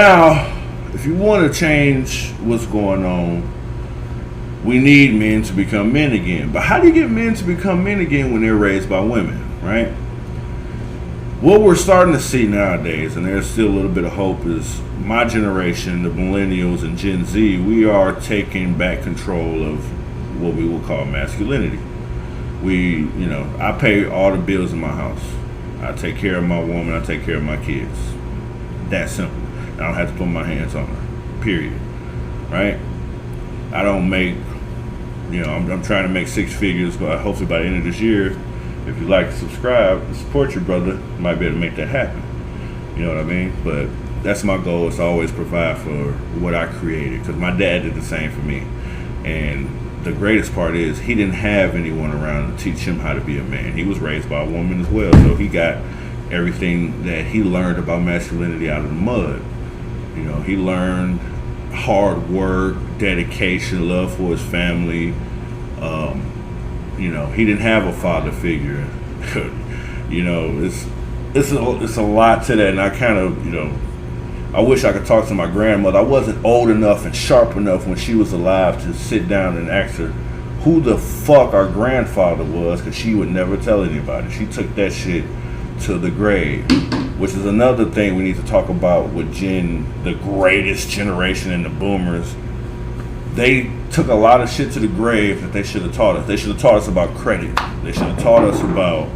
Now, if you want to change what's going on, we need men to become men again. But how do you get men to become men again when they're raised by women, right? What we're starting to see nowadays, and there's still a little bit of hope, is my generation, the millennials and Gen Z, we are taking back control of what we will call masculinity. I pay all the bills in my house. I take care of my woman, I take care of my kids. That simple. I don't have to put my hands on her, period, right? I don't make, I'm trying to make six figures, but hopefully by the end of this year, if you like to subscribe and support your brother, you might be able to make that happen. You know what I mean? But that's my goal, is to always provide for what I created, because my dad did the same for me. And the greatest part is he didn't have anyone around to teach him how to be a man. He was raised by a woman as well, so he got everything that he learned about masculinity out of the mud. He learned hard work, dedication, love for his family. He didn't have a father figure. It's a lot to that, and I kind of, I wish I could talk to my grandmother. I wasn't old enough and sharp enough when she was alive to sit down and ask her who the fuck our grandfather was, because she would never tell anybody. She took that shit to the grave, which is another thing we need to talk about with the greatest generation and the boomers. They took a lot of shit to the grave that they should have taught us. They should have taught us about credit. They should have taught us about,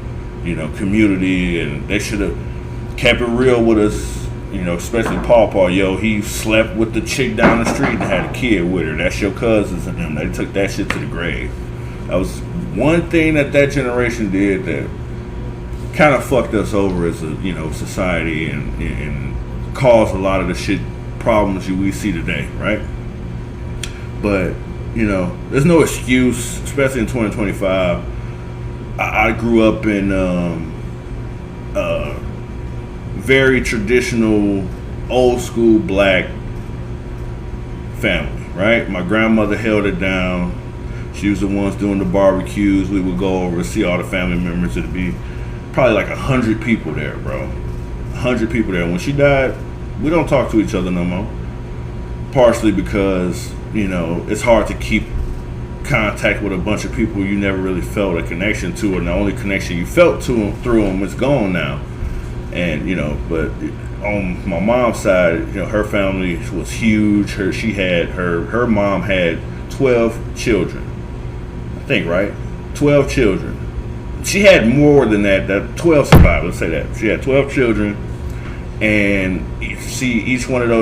community, and they should have kept it real with us, especially Paw. He slept with the chick down the street and had a kid with her. That's your cousins and them. They took that shit to the grave. That was one thing that generation did that kind of fucked us over as a society, and caused a lot of the shit problems we see today, right? But there's no excuse, especially in 2025. I grew up in very traditional, old school black family, right? My grandmother held it down. She was the ones doing the barbecues. We would go over and see all the family members. It'd be probably like 100 people there, bro. 100 people there. When she died, we don't talk to each other no more. Partially because, it's hard to keep contact with a bunch of people you never really felt a connection to, and the only connection you felt through them is gone now. And, but on my mom's side, her family was huge. Her mom had 12 children. I think, right? 12 children. She had more than that 12 survived, let's say that. She had 12 children, and each one of those